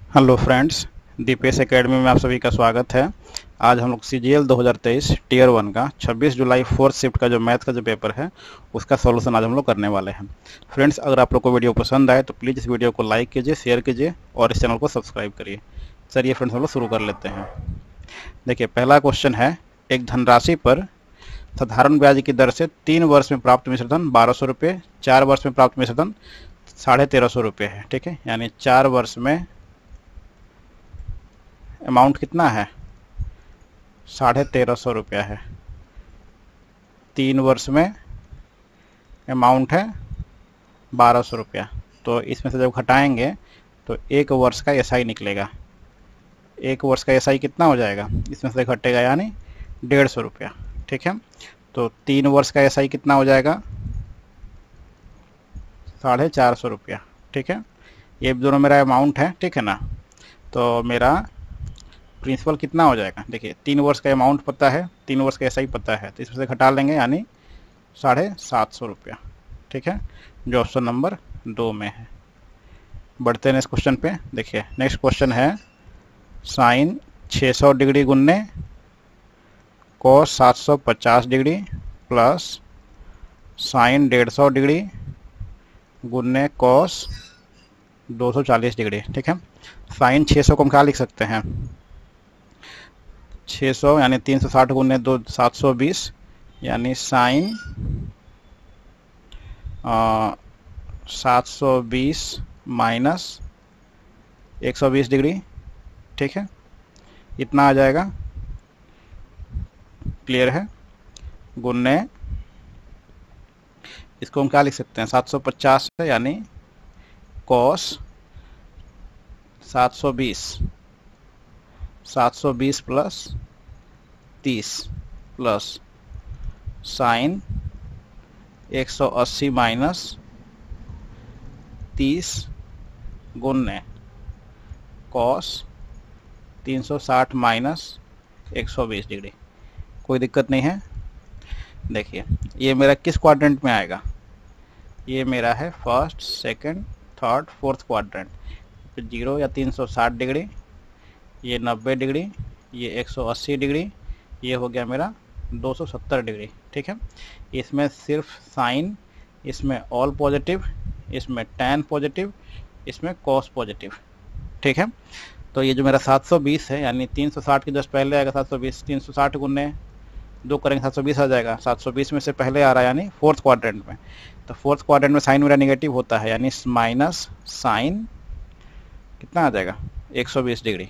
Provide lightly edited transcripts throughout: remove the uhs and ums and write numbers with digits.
Hello friends, Dipesh academy में आप सभी का स्वागत है। आज हम लोग सीजीएल 2023 टीयर 1 का 26 जुलाई फोर्थ शिफ्ट का जो मैथ का जो पेपर है उसका सॉल्यूशन आज हम लोग करने वाले हैं। फ्रेंड्स, अगर आप लोग को वीडियो पसंद आए तो प्लीज़ इस वीडियो को लाइक कीजिए, शेयर कीजिए और इस चैनल को सब्सक्राइब करिए। चलिए फ्रेंड्स, हम लोग शुरू कर लेते हैं। देखिए, पहला क्वेश्चन है, एक धनराशि पर साधारण ब्याज की दर से 3 वर्ष में प्राप्त मिश्र धन 1200 रुपये, 4 वर्ष में प्राप्त मिश्र धन 1350 रुपये है। ठीक है, यानी 4 वर्ष में अमाउंट कितना है, 1350 रुपया है। 3 वर्ष में अमाउंट है 1200 रुपया। तो इसमें से जब घटाएंगे तो 1 वर्ष का एसआई निकलेगा। 1 वर्ष का एसआई कितना हो जाएगा, इसमें से घटेगा यानी 150 रुपया। ठीक है, तो 3 वर्ष का एसआई कितना हो जाएगा, 450 रुपया। ठीक है, ये दोनों मेरा अमाउंट है। ठीक है ना, तो मेरा प्रिंसिपल कितना हो जाएगा, देखिए 3 वर्ष का अमाउंट पता है, 3 वर्ष का एसआई पता है, तो इसमें से घटा लेंगे यानी 750 रुपया। ठीक है, जो ऑप्शन नंबर 2 में है। बढ़ते हैं नेक्स्ट क्वेश्चन पे। देखिए, नेक्स्ट क्वेश्चन है, साइन 600 डिग्री गुन्ने cos 750 degree plus sine 150 degree गुन्ने कॉस 240 डिग्री। ठीक है, साइन 600 को हम क्या लिख सकते हैं, 600 यानी 360 गुने 2 720, यानी साइन 720 माइनस 120 डिग्री। ठीक है, इतना आ जाएगा, क्लियर है। गुन्ने इसको हम क्या लिख सकते हैं, 750 है यानी cos 720 plus 30 plus sine 180 minus 30 गुन्ने कॉस 360 माइनस 120 डिग्री। कोई दिक्कत नहीं है। देखिए, ये मेरा किस क्वाड्रेंट में आएगा, ये मेरा है first, second, third, fourth quadrant. 0 या 360 डिग्री, ये 90 डिग्री, ये 180 डिग्री, ये हो गया मेरा 270 डिग्री। ठीक है, इसमें सिर्फ साइन, इसमें ऑल पॉजिटिव, इसमें टैन पॉजिटिव, इसमें कॉस पॉजिटिव। ठीक है, तो ये जो मेरा 720 है यानी 360 के जस्ट पहले आएगा 720, 360 गुने 2 करेंगे 720 आ जाएगा। 720 में से पहले आ रहा है यानी फोर्थ क्वाड्रेंट में, तो फोर्थ क्वाड्रेंट में साइन मेरा नेगेटिव होता है यानी माइनस साइन कितना आ जाएगा, 120 डिग्री।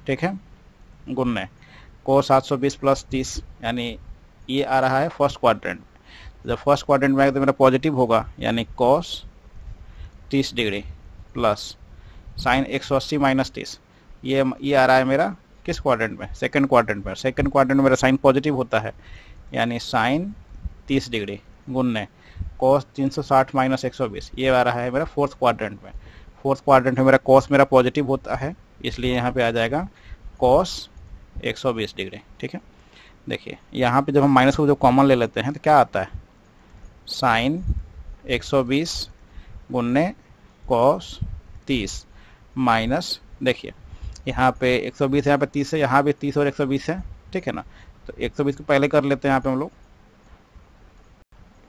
ठीक है, गुन्ने को 720 प्लस 30 यानी ये आ रहा है फर्स्ट क्वाड्रेंट। जब फर्स्ट क्वाड्रेंट में आएगा तो मेरा पॉजिटिव होगा यानी cos 30 degree plus sine 180 minus 30, ये आ रहा है मेरा किस क्वाड्रेंट में, सेकंड क्वाड्रेंट में। सेकंड क्वाड्रेंट में मेरा साइन पॉजिटिव होता है यानी साइन 30 डिग्री गुन्ने कॉस 360 माइनस 120, ये आ रहा है मेरा फोर्थ क्वाड्रेंट में। फोर्थ क्वाड्रेंट में मेरा कॉस मेरा पॉजिटिव होता है, इसलिए यहाँ पे आ जाएगा कॉस 120 डिग्री। ठीक है, देखिए यहाँ पे जब हम माइनस को जो कॉमन ले लेते हैं तो क्या आता है, साइन 120 गुन्ने कॉस 30 माइनस, देखिए यहाँ पे 120 है, यहाँ पे 30 है, यहाँ भी 30 और 120 है। ठीक है ना, तो 120 को पहले कर लेते हैं, यहाँ पे हम लोग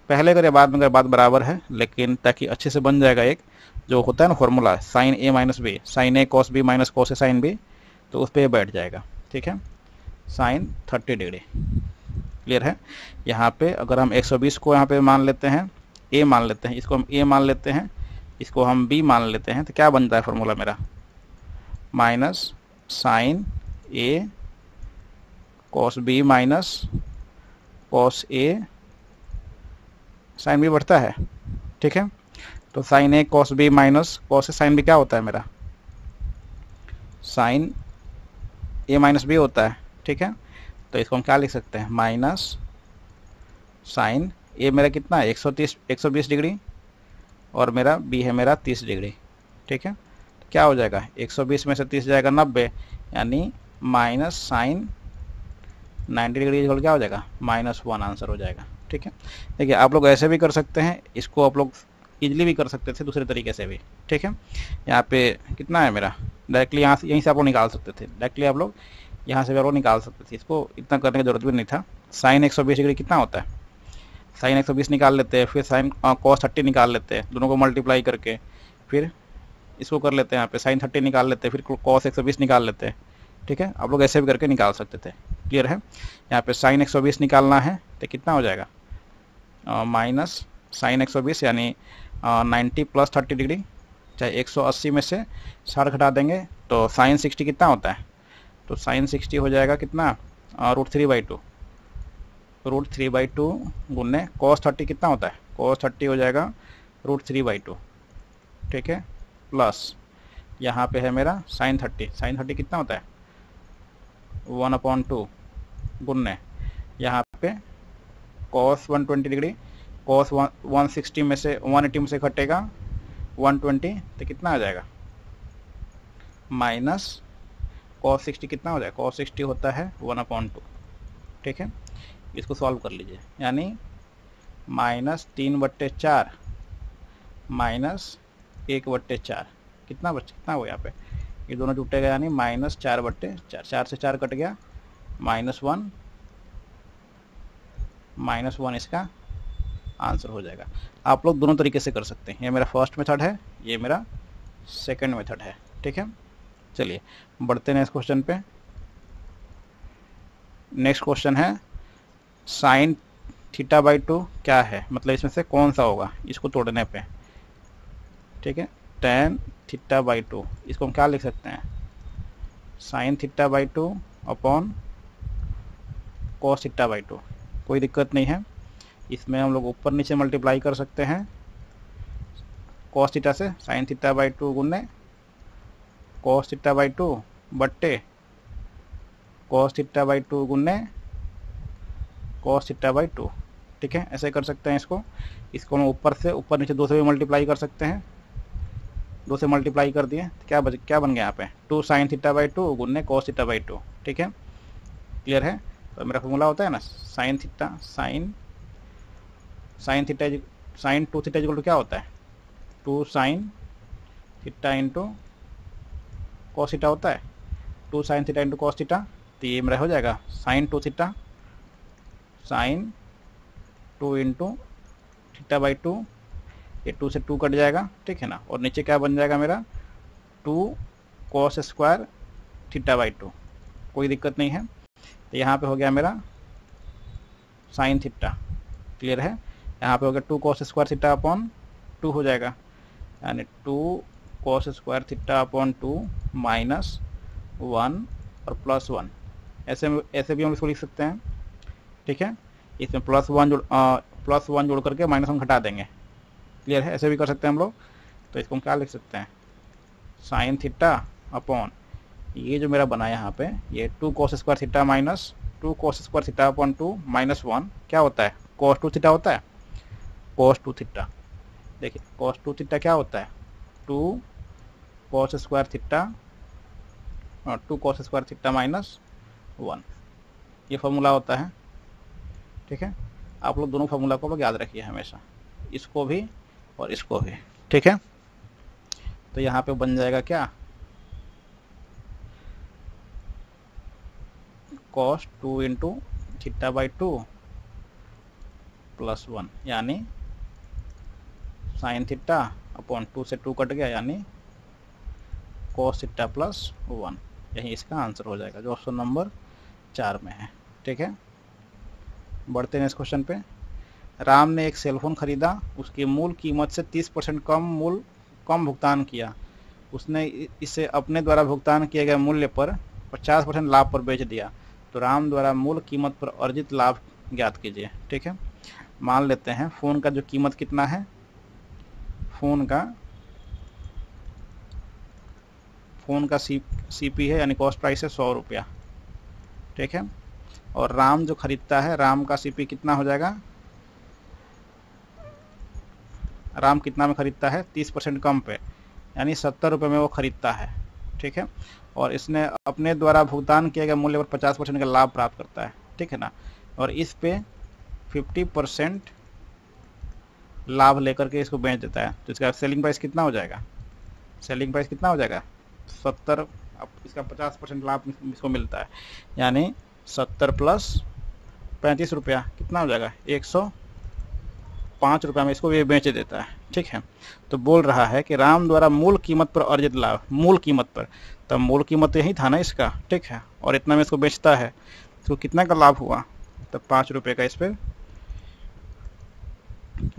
पहले करें बाद में, अगर बात बराबर है, लेकिन ताकि अच्छे से बन जाएगा एक जो होता है ना formula, sign A minus B, sign A cos B minus cos A sine B, तो उस पर बैठ जाएगा। ठीक है, साइन 30 डिग्री, क्लियर है। यहाँ पे अगर हम 120 को यहाँ पे मान लेते हैं, ए मान लेते हैं, इसको हम ए मान लेते हैं, इसको हम बी मान लेते हैं, तो क्या बनता है फॉर्मूला मेरा, minus sign A cos B minus cos A sine B बढ़ता है। ठीक है, तो sign A cos B minus cos A sine B क्या होता है मेरा, साइन ए माइनस बी होता है। ठीक है, तो इसको हम क्या लिख सकते हैं, माइनस साइन ए मेरा कितना है 120 डिग्री और मेरा बी है मेरा 30 डिग्री। ठीक है, तो क्या हो जाएगा, 120 में से 30 जाएगा 90, यानी माइनस साइन 90 डिग्री क्या हो जाएगा, -1 आंसर हो जाएगा। ठीक है, देखिए आप लोग ऐसे भी कर सकते हैं, इसको आप लोग इजीली भी कर सकते थे दूसरे तरीके से भी, ठीक है। यहाँ पे कितना है मेरा, डायरेक्टली यहाँ से, यहीं से आप लोग निकाल सकते थे, डायरेक्टली आप लोग यहाँ से भी आप लोग निकाल सकते थे, इसको इतना करने की जरूरत भी नहीं था। साइन 120 डिग्री कितना होता है, साइन 120 निकाल लेते हैं, फिर साइन कॉस 30 निकाल लेते हैं, दोनों को मल्टीप्लाई करके, फिर इसको कर लेते हैं, यहाँ पे साइन 30 निकाल लेते हैं, फिर कॉस 120 निकाल लेते हैं, ठीक है। आप लोग ऐसे भी करके निकाल सकते थे, क्लियर है। यहाँ पे साइन 120 निकालना है तो कितना हो जाएगा, माइनस साइन 120 यानी 90 प्लस 30 डिग्री, चाहे 180 में से 60 घटा देंगे तो साइन 60 कितना होता है, तो साइन 60 हो जाएगा कितना, √3/2, √3/2 गुने कॉस 30 कितना होता है, कॉस 30 हो जाएगा √3/2, ठीक है, प्लस यहाँ पे है मेरा साइन 30, साइन 30 कितना होता है 1/2 गुने यहाँ पे कॉस 120 डिग्री, कॉस 160 में से 180 में से घटेगा 120 तो कितना आ जाएगा, माइनस कॉस 60 कितना हो जाएगा, कॉस 60 होता है 1/2, ठीक है। इसको सॉल्व कर लीजिए, यानी -3/4 माइनस 1/4 कितना कितना हो, यहाँ पे ये दोनों जुटेगा यानी -4/4, 4 से 4 कट गया, -1 इसका आंसर हो जाएगा। आप लोग दोनों तरीके से कर सकते हैं, ये मेरा फर्स्ट मेथड है, ये मेरा सेकंड मेथड है, ठीक है। चलिए बढ़ते हैं इस क्वेश्चन पे। नेक्स्ट क्वेश्चन है साइन θ/2 क्या है, मतलब इसमें से कौन सा होगा इसको तोड़ने पे, ठीक है। tan θ/2 इसको हम क्या लिख सकते हैं, साइन θ/2 अपॉन cos θ/2, कोई दिक्कत नहीं है, इसमें हम लोग ऊपर नीचे मल्टीप्लाई कर सकते हैं, cos θ से साइन θ/2 गुने cos θ/2 बट्टे cos θ/2 गुने cos θ/2, ठीक है, ऐसे कर सकते हैं इसको हम ऊपर से ऊपर नीचे 2 से भी मल्टीप्लाई कर सकते हैं, 2 से मल्टीप्लाई कर दिए तो क्या बन गया यहाँ पे 2 साइन θ/2 गुने cos θ/2, ठीक है, क्लियर है। तो मेरा फॉर्मूला होता है ना साइन 2 θ इक्वल टू क्या होता है 2 साइन θ इंटू cos θ होता है, 2 साइन θ इंटू cos θ, तो ये मेरा हो जाएगा साइन 2 θ साइन 2 इंटू θ/2, ये 2 से 2 कट जाएगा, ठीक है ना, और नीचे क्या बन जाएगा मेरा 2 cos स्क्वायर θ/2, कोई दिक्कत नहीं है। तो यहाँ पे हो गया मेरा साइन θ, क्लियर है। यहाँ पे हो गया 2 cos स्क्वायर θ अपॉन 2 हो जाएगा, यानी 2 cos स्क्वायर θ अपॉन 2 -1 और +1, ऐसे भी हम इसको लिख सकते हैं, ठीक है। इसमें +1 जोड़ करके -1 घटा देंगे, क्लियर है, ऐसे भी कर सकते हैं हम लोग। तो इसको हम क्या लिख सकते हैं साइन θ अपॉन ये जो मेरा बना यहाँ पे ये 2 cos square θ minus 2 cos square θ upon 2 -1 क्या होता है cos 2 θ होता है, cos 2 θ, देखिए cos 2 θ क्या होता है 2 cos स्क्वायर θ और 2 cos स्क्वायर θ -1, ये फार्मूला होता है, ठीक है। आप लोग दोनों फार्मूला को लोग याद रखिए हमेशा, इसको भी और इसको भी, ठीक है। तो यहाँ पे बन जाएगा क्या cos 2 इंटू θ/2 +1 यानी साइन θ अपॉन 2 से 2 कट गया यानी cos θ +1, यही इसका आंसर हो जाएगा जो ऑप्शन नंबर 4 में है, ठीक है। बढ़ते हैं इस क्वेश्चन पे। राम ने एक सेलफोन खरीदा, उसकी मूल कीमत से 30% कम भुगतान किया, उसने इसे अपने द्वारा भुगतान किए गए मूल्य पर 50% लाभ पर बेच दिया, तो राम द्वारा मूल कीमत पर अर्जित लाभ ज्ञात कीजिए, ठीक है। मान लेते हैं फ़ोन का जो कीमत कितना है, फ़ोन का सीपी है यानी कॉस्ट प्राइस है 100 रुपया, ठीक है। और राम जो खरीदता है, राम का सीपी कितना हो जाएगा, राम कितना में खरीदता है 30% कम पे, यानी 70 रुपये में वो खरीदता है, ठीक है। और इसने अपने द्वारा भुगतान किए गए मूल्य पर 50% का लाभ प्राप्त करता है, ठीक है ना। और इस पे 50% लाभ लेकर के इसको बेच देता है, तो इसका सेलिंग प्राइस कितना हो जाएगा? सेलिंग प्राइस कितना हो जाएगा? 70। अब इसका 50% लाभ इसको मिलता है, यानी 70 प्लस 35 रुपया कितना हो जाएगा? 105 रुपया में इसको ये बेच देता है। ठीक है, तो बोल रहा है कि राम द्वारा मूल कीमत पर अर्जित लाभ, मूल कीमत पर, तब मूल कीमत यही था ना इसका। ठीक है, और इतना में इसको बेचता है, तो कितना का लाभ हुआ? तब 5 रुपये का इस पर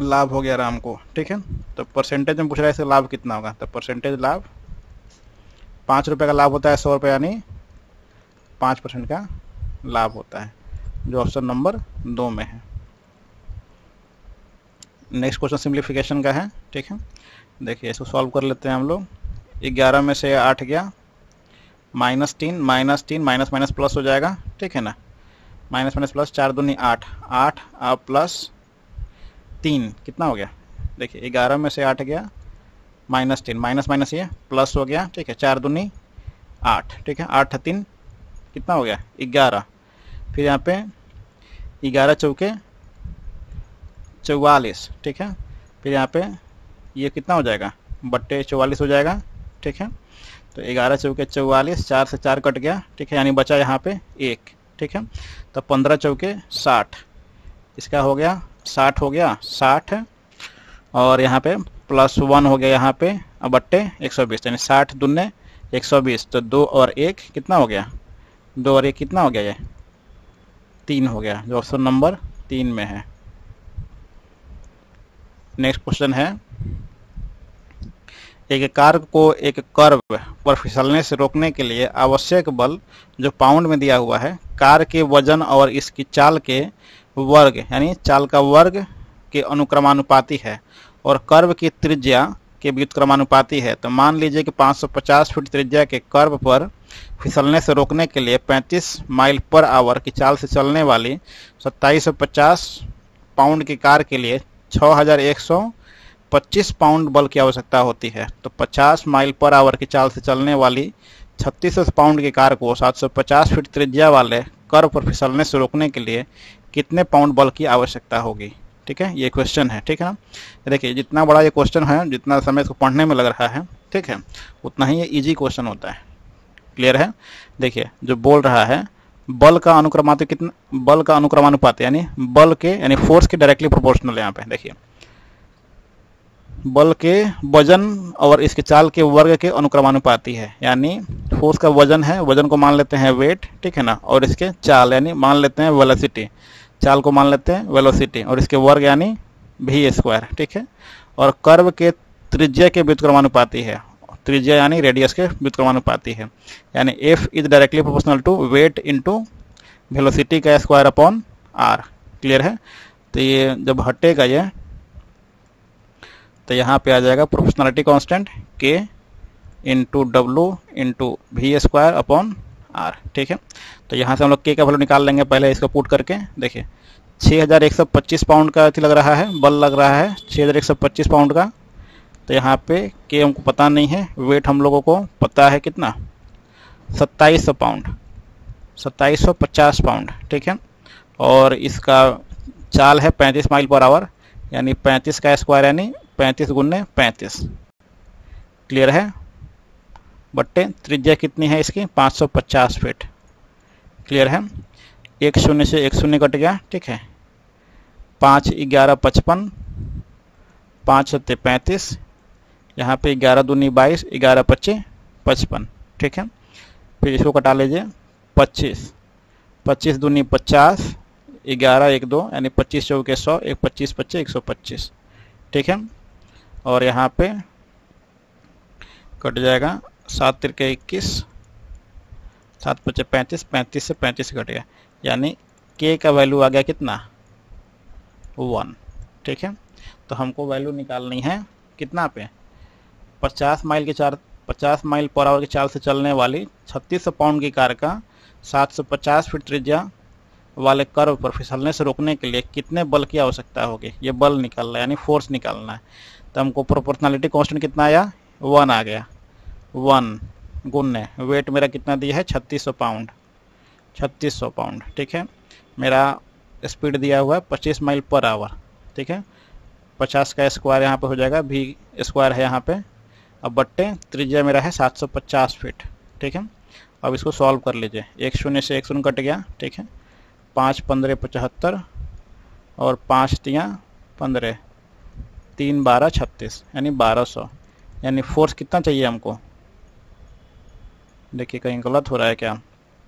लाभ हो गया राम को। ठीक है, तो परसेंटेज में पूछ रहा है इसका लाभ कितना होगा, तो परसेंटेज लाभ 5 रुपये का लाभ होता है 100 रुपये, यानी 5% का लाभ होता है, जो ऑप्शन नंबर 2 में है। नेक्स्ट क्वेश्चन सिंप्लीफिकेशन का है। ठीक है, देखिए इसको सॉल्व कर लेते हैं हम लोग। 11 में से 8 गया, -3 -3 माइनस माइनस प्लस हो जाएगा। ठीक है ना, माइनस माइनस प्लस, 4 दूनी 8, 8 अब प्लस 3 कितना हो गया? देखिए 11 में से 8 गया, -3 माइनस माइनस ये प्लस हो गया। ठीक है, 4 दूनी 8। ठीक है, 8 3 कितना हो गया? 11। फिर यहाँ पे 11 चौके 44। ठीक है, फिर यहाँ पे ये कितना हो जाएगा? बट्टे 44 हो जाएगा। ठीक है, तो 11 चौके 44, 4 से 4 कट गया। ठीक है, यानी बचा यहाँ पे 1। ठीक है, तो 15 चौके 60, इसका हो गया 60 हो गया 60, और यहाँ पे +1 हो गया यहाँ पे, अब बट्टे 120, यानी 60 दूने 120, तो 2 और 1 कितना हो गया? 2 और 1 कितना हो गया? ये 3 हो गया, जो ऑप्शन नंबर 3 में है। नेक्स्ट क्वेश्चन है, एक कार को एक कर्व पर फिसलने से रोकने के लिए आवश्यक बल जो पाउंड में दिया हुआ है, कार के वजन और इसकी चाल के वर्ग, यानी चाल का वर्ग के अनुक्रमानुपाती है, और कर्व की त्रिज्या के व्युत्क्रमानुपाती है। तो मान लीजिए कि 550 फीट त्रिज्या के कर्व पर फिसलने से रोकने के लिए 35 माइल पर आवर की चाल से चलने वाली 2750 पाउंड की कार के लिए 6125 पाउंड बल की आवश्यकता होती है। तो 50 माइल पर आवर की चाल से चलने वाली 3600 पाउंड की कार को 750 फीट त्रिज्या वाले कर्व पर फिसलने से रोकने के लिए कितने पाउंड बल की आवश्यकता होगी? ठीक है, ये क्वेश्चन है। ठीक है ना, देखिए जितना बड़ा ये क्वेश्चन है, जितना समय इसको पढ़ने में लग रहा है, ठीक है, उतना ही ये इजी क्वेश्चन होता है। क्लियर है? देखिए जो बोल रहा है बल का अनुक्रमानुपात कितना, बल का अनुक्रमानुपात यानी बल के, यानी फोर्स के डायरेक्टली प्रोपोर्शनल। यहाँ पे देखिए बल के वजन और इसके चाल के वर्ग के अनुक्रमानुपाती है, यानी फोर्स का वजन है, वजन को मान लेते हैं वेट। ठीक है ना, और इसके चाल यानी मान लेते हैं वेलोसिटी, चाल को मान लेते हैं वेलोसिटी, और इसके वर्ग यानी v²। ठीक है, और कर्व के त्रिज्या के व्युत्क्रमानुपाती है, त्रिज्या यानी रेडियस के व्युत्क्रमानुपाती है, यानी f is directly proportional to weight into velocity का स्क्वायर अपॉन r। क्लियर है? तो ये जब हटेगा ये, तो यहाँ पे आ जाएगा proportionality constant k into W into v² upon r। ठीक है, तो यहाँ से हम लोग k का वैल्यू निकाल लेंगे, पहले इसको पुट करके। देखिए 6125 पाउंड का लग रहा है, बल लग रहा है 6125 पाउंड का। तो यहाँ पे k हमको पता नहीं है, वेट हम लोगों को पता है कितना, 2700 पाउंड, 2750 पाउंड। ठीक है, और इसका चाल है 35 माइल पर आवर, यानी 35 का स्क्वायर यानी 35 गुने 35। क्लियर है? बट्टे त्रिज्या कितनी है इसकी? 550 फीट। क्लियर है? 1 0 से 1 0 कट गया। ठीक है, 5 11 55, 5 7 35, यहाँ पे 11 दूनी 22, 11 25 55। ठीक है, फिर इसको कटा लीजिए 25, 25 दूनी 50, 11 1 2 यानी 25 चौके 100, 1 25 25 125। ठीक है, और यहाँ पे कट जाएगा 7 तिरके 21, 7 पचे 35, 35 से 35 कट गया, यानी k का वैल्यू आ गया कितना? 1। ठीक है, तो हमको वैल्यू निकालनी है कितना पे? 50 माइल पर आवर की चाल से चलने वाली 3600 पाउंड की कार का 750 फीट त्रिज्या वाले कर्व पर फिसलने से रोकने के लिए कितने बल की आवश्यकता होगी? ये बल निकालना है, यानी फोर्स निकालना है। तो हमको प्रोपोर्शनलिटी कांस्टेंट कितना आया? 1 आ गया। 1 गुने वेट मेरा कितना दिया है? 3600 पाउंड, 3600 पाउंड। ठीक है, मेरा स्पीड दिया हुआ है 25 माइल पर आवर। ठीक है, 50 का स्क्वायर यहाँ पे हो जाएगा, भी स्क्वायर है यहाँ पे, अब बट्टे त्रिज्या मेरा है 750 फीट। ठीक है, अब इसको सॉल्व कर लीजिए। एक शून्य से एक शून्य कट गया। ठीक है, 5 15 75 और 5 3 15, 3 12 36, यानी 1200। यानी फोर्स कितना चाहिए हमको, देखिए कहीं गलत हो रहा है क्या,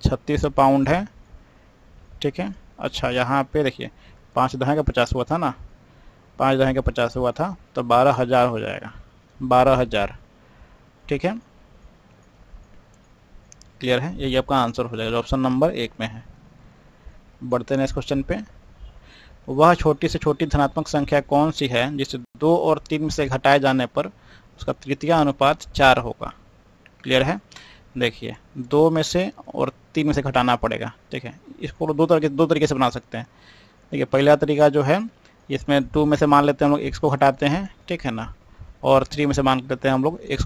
3600 पाउंड है। ठीक है, अच्छा यहाँ पे देखिए 5 दहाई का 50 हुआ था ना, 5 दहाई का 50 हुआ था, तो 12,000 हो जाएगा, 12,000। ठीक है, क्लियर है, यही आपका आंसर हो जाएगा जो ऑप्शन नंबर 1 में है। बढ़ते हैं इस क्वेश्चन पे। वह छोटी से छोटी धनात्मक संख्या कौन सी है जिसे 2 और 3 से घटाए जाने पर उसका तृतीय अनुपात 4 होगा। क्लियर है, देखिए 2 में से और 3 में से घटाना पड़ेगा। ठीक है, इसको दो तरीके से बना सकते हैं। देखिए पहला तरीका जो है, इसमें 2 में से मान लेते हैं हम लोग x को घटाते हैं। ठीक है ना, और 3 में से मान लेते हैं हम लोग x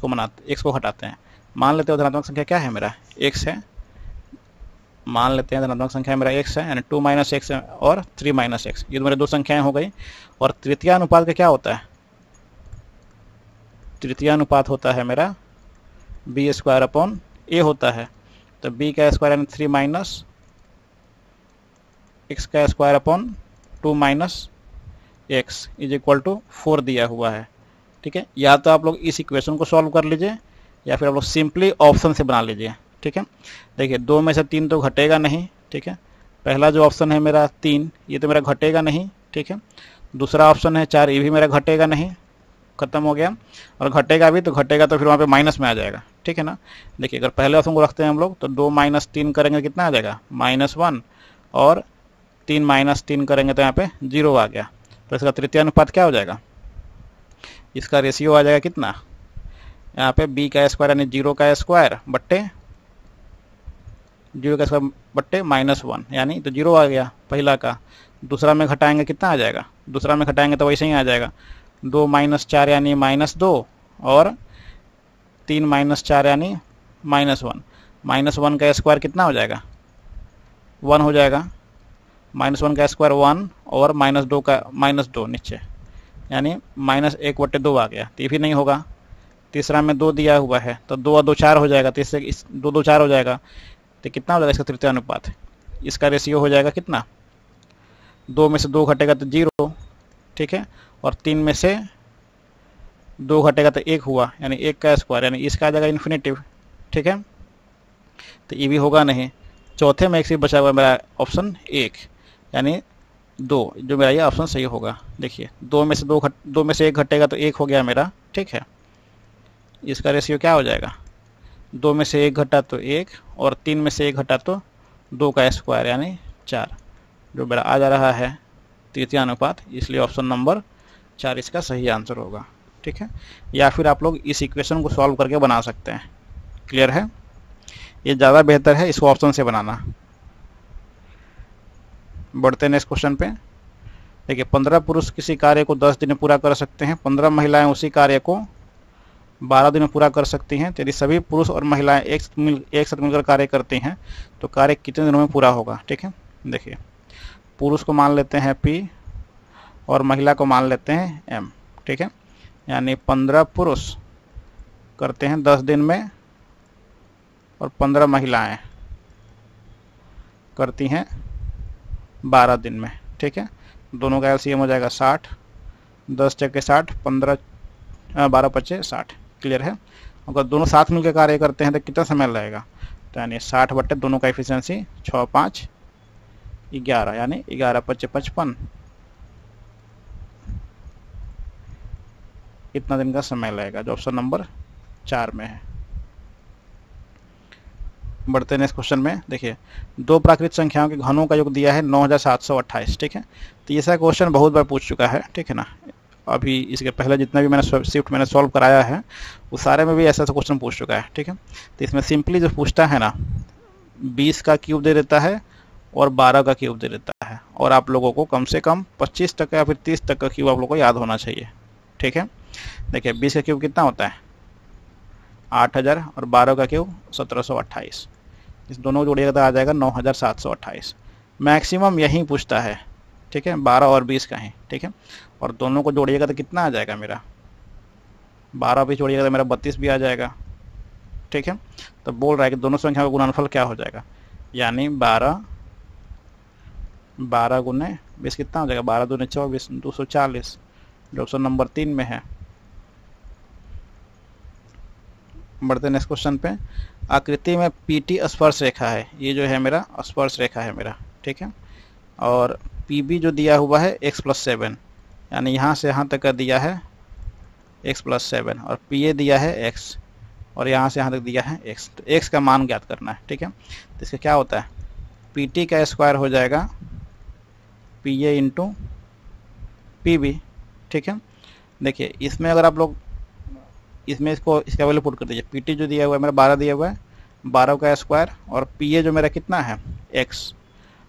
को घटाते हैं। मान लेते हैं धनात्मक संख्या क्या है मेरा, x है। मान लेते हैं धनात्मक संख्या मेरा x है, यानी 2 - x और 3 - x, ये तो मेरे दो संख्याएं हो गई। और तृतीय अनुपात का क्या होता है, तृतीय अनुपात होता है मेरा b² होता है। तो b का स्क्वायर यानी 3 - x का स्क्वायर 2 - x = 4 दिया हुआ है। ठीक है, या तो आप लोग इस इक्वेशन को सॉल्व कर लीजिए या फिर आप लोग सिंपली ऑप्शन से बना लीजिए। ठीक है, देखिए 2 में से 3 तो घटेगा नहीं। ठीक है, पहला जो ऑप्शन है मेरा 3, ये तो मेरा घटेगा नहीं। ठीक है, दूसरा ऑप्शन है 4, ये भी मेरा घटेगा नहीं, खत्म हो गया। और घटेगा भी तो फिर वहाँ पे माइनस में आ जाएगा। ठीक है ना, देखिए अगर पहले ऑप्शन को रखते हैं हम लोग तो 2 - 3 करेंगे कितना आ जाएगा, -1, और 3 - 3 करेंगे तो यहाँ पे 0 आ गया। तो इसका तृतीय अनुपात क्या हो जाएगा, इसका रेशियो आ जाएगा कितना, यहाँ पे b का स्क्वायर यानी 0 का स्क्वायर बट्टे -1, यानी तो 0 आ गया पहला का। दूसरा में घटाएंगे कितना आ जाएगा, दूसरा में घटाएंगे तो वैसे ही आ जाएगा, 2 - 4 यानी -2, और 3 - 4 यानी -1। -1 का स्क्वायर कितना हो जाएगा, 1 हो जाएगा। -1 का स्क्वायर 1, और -2 नीचे, यानी -1/2 आ गया, तो ये भी नहीं होगा। तीसरा में 2 दिया हुआ है, तो 2 और 2 4 हो जाएगा, तीसरे 2 2 4 हो जाएगा, तो कितना हो जाएगा इसका तृतीय अनुपात, इसका रेशियो हो जाएगा कितना, 2 में से 2 घटेगा तो 0। ठीक है, और 3 में से 2 घटेगा तो 1 हुआ, यानी 1 का स्क्वायर, यानी इसका आ जाएगा इन्फिनेटिव। ठीक है, तो ये भी होगा नहीं। चौथे में एक से बचा हुआ मेरा ऑप्शन 1, यानी 2, जो मेरा ये ऑप्शन सही होगा। देखिए 2 में से 1 घटेगा तो 1 हो गया मेरा। ठीक है, इसका रेशियो क्या हो जाएगा, 2 में से 1 घटा तो 1, और 3 में से 1 घटा तो 2 का स्क्वायर यानी 4, जो मेरा आ जा रहा है तृतीय अनुपात। इसलिए ऑप्शन नंबर 4 इसका सही आंसर होगा। ठीक है, या फिर आप लोग इस इक्वेशन को सॉल्व करके बना सकते हैं। क्लियर है, ये ज़्यादा बेहतर है इसको ऑप्शन से बनाना। बढ़ते हैं नेक्स्ट क्वेश्चन पे। देखिए 15 पुरुष किसी कार्य को 10 दिन में पूरा कर सकते हैं, 15 महिलाएं उसी कार्य को 12 दिन में पूरा कर सकती हैं। यदि सभी पुरुष और महिलाएं एक साथ मिलकर कार्य करती हैं तो कार्य कितने दिनों में पूरा होगा। ठीक है, देखिए पुरुष को मान लेते हैं P और महिला को मान लेते हैं M। ठीक है, यानी 15 पुरुष करते हैं 10 दिन में, और 15 महिलाएं करती हैं 12 दिन में। ठीक है, दोनों का एलसीएम हो जाएगा 60, 10 चक्के 60, 12 पच्चे 60। क्लियर है, अगर दोनों साथ मिलकर कार्य करते हैं तो कितना समय लगेगा, तो यानी 60 बट्टे दोनों का एफिशिएंसी 6 5 11, यानी 11 पच्चे 55, इतना दिन का समय लगेगा, जो ऑप्शन नंबर 4 में है। बढ़ते हैं नेक्स्ट क्वेश्चन में। देखिए दो प्राकृत संख्याओं के घनों का योग दिया है 9728। ठीक है, तो ये सा क्वेश्चन बहुत बार पूछ चुका है। ठीक है ना, अभी इसके पहले जितना भी मैंने सॉल्व कराया है वो सारे में भी ऐसा क्वेश्चन पूछ चुका है। ठीक है, तो इसमें सिंपली जो पूछता है ना, 20 का क्यूब दे देता है और 12 का क्यूब दे देता है, और आप लोगों को कम से कम 25 तक या फिर 30 तक का क्यूब आप लोगों को याद होना चाहिए। ठीक है, देखिए 20 का क्यूब कितना होता है 8000, और 12 का क्यूब 1728। इस दोनों को जोड़िएगा तो आ जाएगा 9728। मैक्सिमम यही पूछता है, ठीक है, 12 और 20 का है, ठीक है, और दोनों को जोड़िएगा तो कितना आ जाएगा मेरा, 12 भी जोड़िएगा तो मेरा 32 भी आ जाएगा, ठीक है। तो बोल रहा है कि दोनों संख्या का गुणनफल क्या हो जाएगा, यानी 12 गुने 20 कितना हो जाएगा, 12 दूने 24, 240, जो ऑप्शन नंबर 3 में है। बढ़ते नेक्स्ट क्वेश्चन पे। आकृति में पीटी स्पर्श रेखा है, ये जो है मेरा स्पर्श रेखा है मेरा, ठीक है, और पीबी जो दिया हुआ है x+7, यानी यहाँ से यहाँ तक का दिया है x+7, और पीए दिया है x, और यहाँ से यहाँ तक दिया है x। तो x का मान ज्ञात करना है, ठीक है। तो इसका क्या होता है, पीटी का स्क्वायर हो जाएगा पीए इंटू पीबी, ठीक है। देखिए इसमें अगर आप लोग इसमें इसका वैल्यू पुट कर दीजिए, पीटी जो दिया हुआ है मेरा 12 दिया हुआ है, 12 का स्क्वायर, और पीए जो मेरा कितना है x,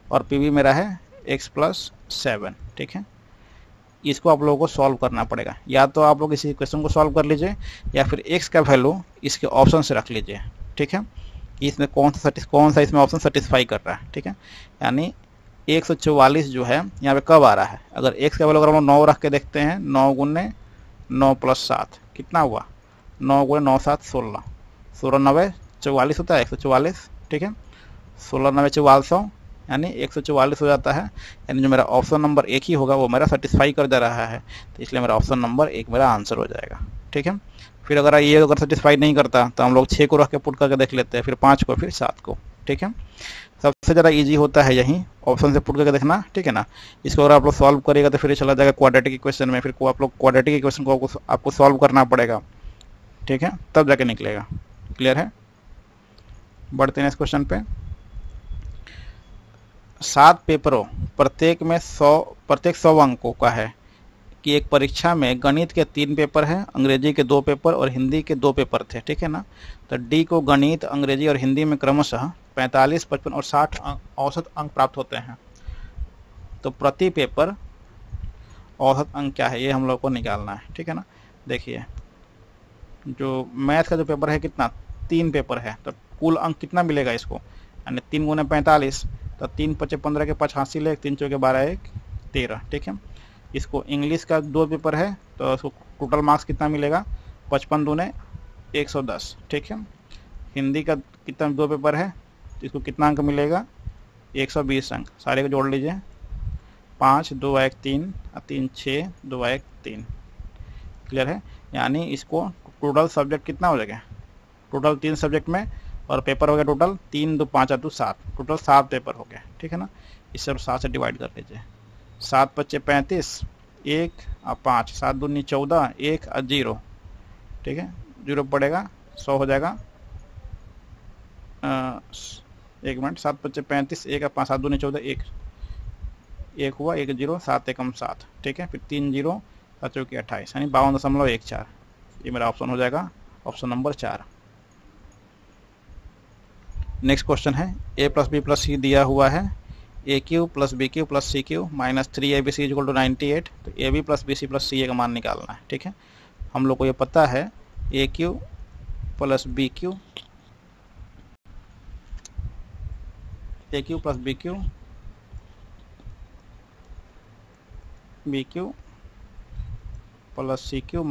और पीबी मेरा है x+7, ठीक है। इसको आप लोगों को सॉल्व करना पड़ेगा, या तो आप लोग इसी क्वेश्चन को सॉल्व कर लीजिए, या फिर x का वैल्यू इसके ऑप्शन से रख लीजिए, ठीक है। इसमें कौन सा इसमें ऑप्शन सेटिस्फाई कर रहा है, ठीक है। यानी 144 जो है यहाँ पे कब आ रहा है, अगर x का वैल्यू अगर हम 9 रख के देखते हैं, 9 गुने 9 + 7 कितना हुआ, 9 गुने 9 7 16, 16 9 44 होता है 144, ठीक है, 16 9 4400, यानी 144 हो जाता है। यानी जो मेरा ऑप्शन नंबर 1 ही होगा वो मेरा सेटिस्फाई कर दे रहा है, तो इसलिए मेरा ऑप्शन नंबर 1 मेरा आंसर हो जाएगा, ठीक है। फिर अगर ये अगर सेटिस्फाई नहीं करता तो हम लोग 6 को रख के पुट करके देख लेते हैं, फिर 5 को, फिर 7 को, ठीक है। सबसे ज़्यादा इजी होता है यही ऑप्शन से पुट करके देखना, ठीक है ना। इसको अगर आप लोग सॉल्व करेगा तो फिर चला जाएगा क्वाड्रेटिक इक्वेशन में, फिर को आप लोग क्वाड्रेटिक इक्वेशन को आपको सॉल्व करना पड़ेगा, ठीक है, तब जाके निकलेगा। क्लियर है। बढ़ते हैं इस क्वेश्चन पे। 7 पेपरों प्रत्येक 100 अंकों का है कि एक परीक्षा में गणित के 3 पेपर हैं, अंग्रेजी के 2 पेपर और हिंदी के 2 पेपर थे, ठीक है ना। तो डी को गणित, अंग्रेजी और हिंदी में क्रमशः 45, 55 और 60 औसत अंक प्राप्त होते हैं। तो प्रति पेपर औसत अंक क्या है ये हम लोग को निकालना है, ठीक है ना। देखिए जो मैथ का जो पेपर है कितना, 3 पेपर है, तो कुल अंक कितना मिलेगा इसको, यानी 3 गुने 45, तो 3 × 5 = 15 के 5 हासिल है, 3 × 4 = 12 1 13, ठीक है। इसको इंग्लिश का 2 पेपर है तो उसको टोटल मार्क्स कितना मिलेगा, 55 दूने 110, ठीक है। हिंदी का कितना 2 पेपर है तो इसको कितना अंक मिलेगा, 120 अंक। सारे को जोड़ लीजिए, 5 2 1 3 3 6 2 1 3। क्लियर है। यानी इसको टोटल सब्जेक्ट कितना हो जाएगा, टोटल 3 सब्जेक्ट में, और पेपर हो गया टोटल 3 2 5 2 7, टोटल 7 पेपर हो गया, ठीक है ना। इससे 7 से डिवाइड कर लीजिए, 7 × 5 = 35, 1 और 5, 7 दूनी 14, 1 और 0, ठीक है, 0 पड़ेगा 100 हो जाएगा। 1 मिनट, 7 × 5 = 35, 1 और 5, 7 दूनी 14, 1 हुआ, 1 0, 7 1 7, ठीक है, फिर 3 0 7 चौकी 28, यानी 52.14। ये मेरा ऑप्शन हो जाएगा ऑप्शन नंबर 4। नेक्स्ट क्वेश्चन है, a + b + c दिया हुआ है, a³ + b³ + c³ - 3abc = 98। तो ab + bc + ca का मान निकालना है, ठीक है। हम लोग को ये पता है a³ + bq, a³ + bq, bq + cq -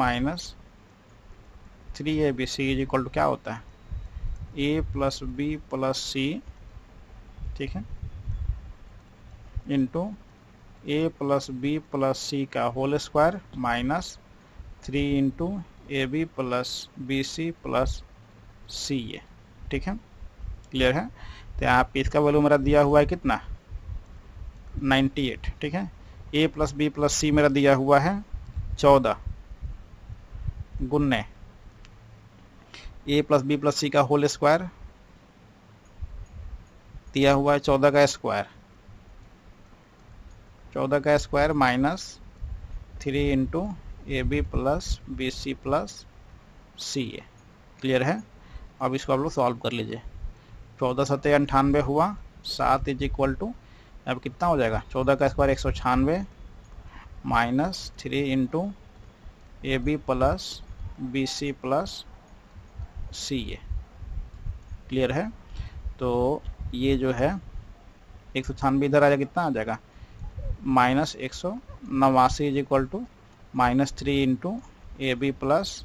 3abc = क्या होता है, a + b + c, ठीक है, इंटू a + b + c का whole square minus 3 × ab + bc + ca, ठीक है। क्लियर है। तो यहाँ पे इसका वैल्यू मेरा दिया हुआ है कितना, 98, ठीक है। a + b + c मेरा दिया हुआ है 14 गुन्ने a + b + c का होल स्क्वायर दिया हुआ है 14 का स्क्वायर, 14 का square minus 3 × ab + bc + ca। Clear है। अब इसको आप लोग सॉल्व कर लीजिए, 14 × 7 = 98 हुआ, 7 = अब कितना हो जाएगा, 14 का square 196 minus 3 × ab + bc + ca। Clear है। तो ये जो है 196 इधर आ जाएगा, कितना आ जाएगा, -189 is equal to -3 into a b plus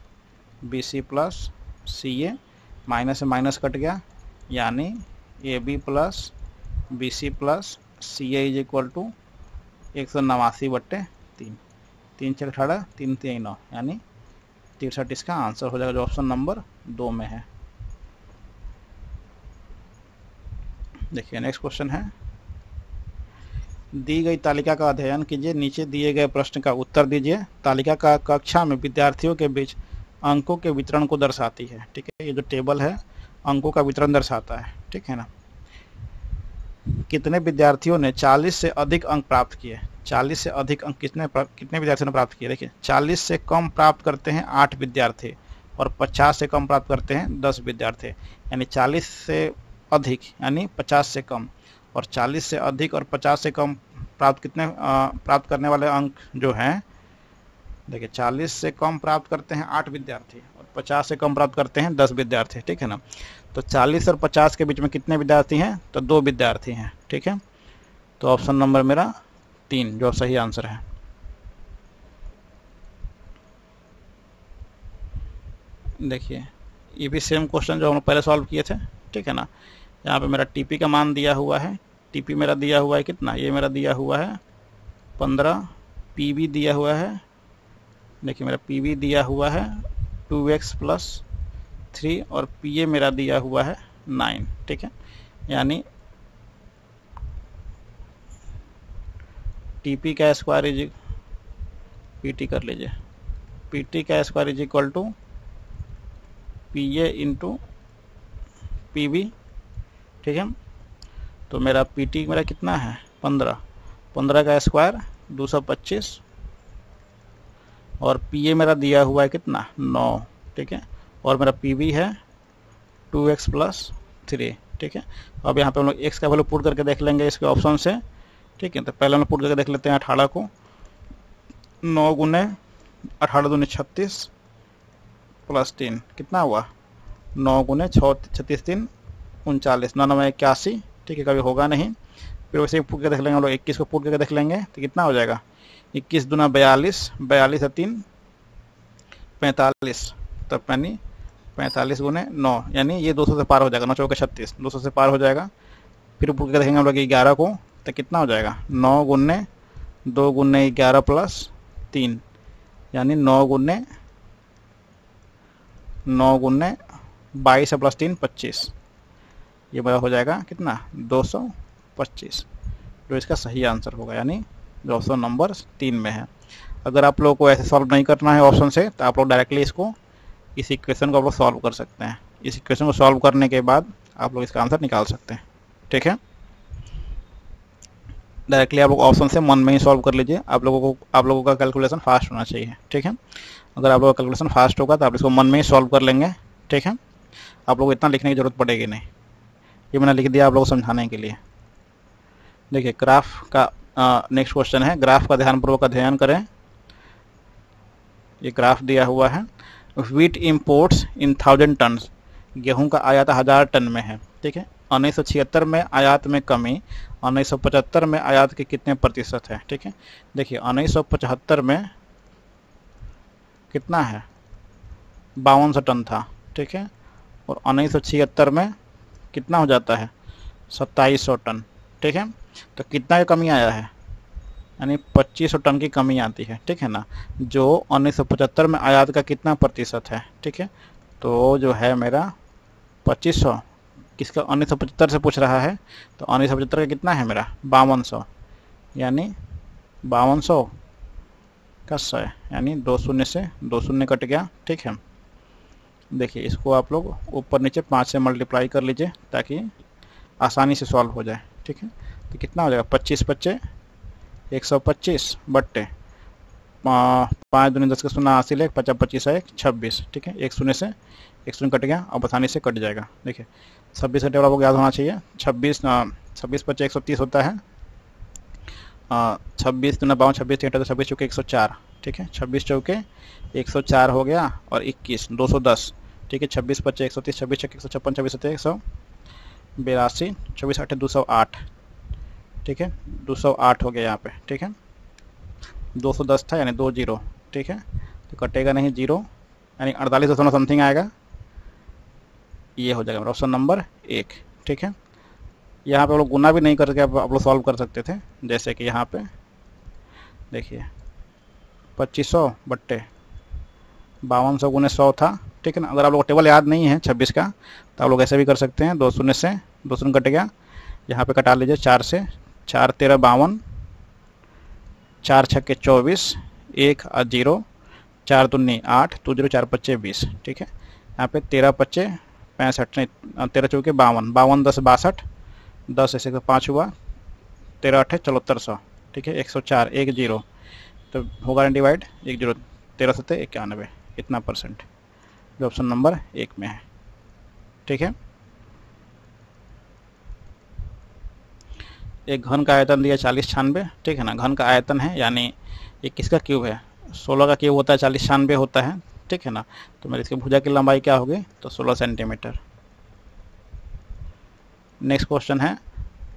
b c plus c a, minus से माइनस कट गया, यानी a b plus b c plus c a is equal to 189/3, 3 6 18, 3 3 9, यानी 63 इसका आंसर हो जाएगा, जो ऑप्शन नंबर 2 में है। देखिए नेक्स्ट क्वेश्चन है, दी गई तालिका का अध्ययन कीजिए, नीचे दिए गए प्रश्न का उत्तर दीजिए। तालिका का कक्षा में विद्यार्थियों के बीच अंकों के वितरण को दर्शाती है। ठीक है, ये जो टेबल है अंकों का वितरण दर्शाता है। ठीक है ना, कितने विद्यार्थियों ने 40 से अधिक अंक प्राप्त किए? 40 से अधिक अंक कितने विद्यार्थियों ने प्राप्त किए? देखिए 40 से कम प्राप्त करते हैं 8 विद्यार्थी और 50 से कम प्राप्त करते हैं 10 विद्यार्थी, यानी 40 से अधिक यानी 50 से कम, और 40 से अधिक और 50 से कम प्राप्त करने वाले अंक जो हैं, देखिए 40 से कम प्राप्त करते हैं 8 विद्यार्थी और 50 से कम प्राप्त करते हैं 10 विद्यार्थी। ठीक है ना, तो 40 और 50 के बीच में कितने विद्यार्थी हैं? तो 2 विद्यार्थी हैं। ठीक है, तो ऑप्शन नंबर मेरा 3 जो सही आंसर है। देखिए ये भी सेम क्वेश्चन जो हम पहले सॉल्व किए थे। ठीक है ना, यहाँ पे मेरा टीपी का मान दिया हुआ है, टीपी मेरा दिया हुआ है कितना, ये मेरा दिया हुआ है 15, पीवी दिया हुआ है, देखिए मेरा पीवी दिया हुआ है 2x + 3 और पीए मेरा दिया हुआ है 9। ठीक है, यानी टीपी का स्क्वायर इज पीटी कर लीजिए, पीटी का square is equal to PA into PV. ठीक है, तो मेरा पीटी मेरा कितना है 15, 15 का स्क्वायर 225 और पीए मेरा दिया हुआ है कितना 9। ठीक है, और मेरा पीवी है 2x + 3। ठीक है, अब यहाँ पे हम लोग x का वैल्यू पुट करके देख लेंगे इसके ऑप्शन से। ठीक है, तो पहले हम लोग पुट करके देख लेते हैं 18 को, 9 गुने 18 दूनी 36 + 3 कितना हुआ 9 गुने 36 3 39, 9 9 81। ठीक है, कभी होगा नहीं, फिर वैसे ही पुट के देख लेंगे हम लोग, 21 को पुट करके देख लेंगे तो कितना हो जाएगा 21 दूना 42, 42 और 3 45, तब यानी 45 गुने 9, यानी ये 200 से पार हो जाएगा, 9 चौके 36, 200 से पार हो जाएगा। फिर पुट के देखेंगे हम लोग 11 को, तो कितना हो जाएगा 9 गुने 2 गुने 11 + 3, यानी 9 गुने 22 + 3 25, ये बड़ा हो जाएगा कितना 225, जो इसका सही आंसर होगा, यानी जो ऑप्शन नंबर 3 में है। अगर आप लोगों को ऐसे सॉल्व नहीं करना है ऑप्शन से, तो आप लोग डायरेक्टली इसको इस इक्वेशन को आप लोग सॉल्व कर सकते हैं। इस इक्वेशन को सॉल्व करने के बाद आप लोग इसका आंसर निकाल सकते हैं। ठीक है, डायरेक्टली आप लोग ऑप्शन से मन में ही सॉल्व कर लीजिए। आप लोगों का कैलकुलेशन फास्ट होना चाहिए। ठीक है, अगर आप लोगों का कैलकुलेशन फास्ट होगा तो आप इसको मन में ही सॉल्व कर लेंगे। ठीक है, आप लोगों को इतना लिखने की जरूरत पड़ेगी नहीं, ये मैंने लिख दिया आप लोगों को समझाने के लिए। देखिए ग्राफ का नेक्स्ट क्वेश्चन है, ग्राफ का ध्यानपूर्वक अध्ययन करें। ये ग्राफ दिया हुआ है, व्हीट इंपोर्ट्स इन 1000 टन, गेहूं का आयात 1000 टन में है। ठीक है, 1976 में आयात में कमी 1975 में आयात के कितने प्रतिशत है? ठीक है, देखिए 1975 में कितना है 5200 टन था। ठीक है, और 1976 में कितना हो जाता है 2700 टन। ठीक है, तो कितना की कमी आया है, यानी 2500 टन की कमी आती है। ठीक है ना, जो 1975 में आयात का कितना प्रतिशत है? ठीक है, तो जो है मेरा 2500, किसका 1975 से पूछ रहा है, तो 1975 का कितना है मेरा 5200, यानी 5200 का 100, यानी 2 शून्य से 2 शून्य कट गया। ठीक है, देखिए इसको आप लोग ऊपर नीचे 5 से मल्टीप्लाई कर लीजिए ताकि आसानी से सॉल्व हो जाए। ठीक है, तो कितना हो जाएगा 25 25 125 बट्टे 5 दूनी 10 का 0 80 ले 50 25 1 26। ठीक है, 1 शून्य से 1 शून्य कट गया, अब आसानी से कट जाएगा। देखिए 26 का टेबल आपको याद होना चाहिए, 26 25 130 होता है, 26 दूना 52 26 26 चौके 104। ठीक है, 26 चौके 104 हो गया और 21 210। ठीक है, 26 25 130 26 156 26 182 24 8 208। ठीक है, 208 हो गया यहाँ पे, ठीक है, 210 था यानी 2 जीरो, ठीक है, तो कटेगा नहीं जीरो, यानी 48 समथिंग आएगा, ये हो जाएगा मेरा ऑप्शन नंबर 1, ठीक है। यहाँ पे आप लोग गुना भी नहीं करके आप लोग सॉल्व कर सकते थे, जैसे कि यहाँ पे देखिए 2500 बट्टे 5200 गुने 100 था, ठीक है ना। अगर आप लोग को टेबल याद नहीं है 26 का तो आप लोग ऐसे भी कर सकते हैं, 2 शून्य से 2 शून्य कट गया, यहाँ पे कटा लीजिए 4 से, 4 13 52, 4 छक्के 24, 1 0, 4 दूनी 8, 2 0 4 पच्चे 20, ठीक है। यहाँ पे 13 पच्चे 65, नहीं 13 चौके 52, 52 10 62, 10 ऐसे 5 हुआ, 13 8 7400, ठीक है, 104 1 0, तो होगा डिवाइड 1 0, 13 7 91, इतना परसेंट जो ऑप्शन नंबर 1 में है, ठीक है। एक घन का आयतन दिया 40 96, ठीक है ना, घन का आयतन है यानी ये किसका क्यूब है, 16 का क्यूब होता है 40 96 होता है, ठीक है ना। तो मेरी इसकी भुजा की लंबाई क्या होगी, तो 16 सेंटीमीटर। नेक्स्ट क्वेश्चन है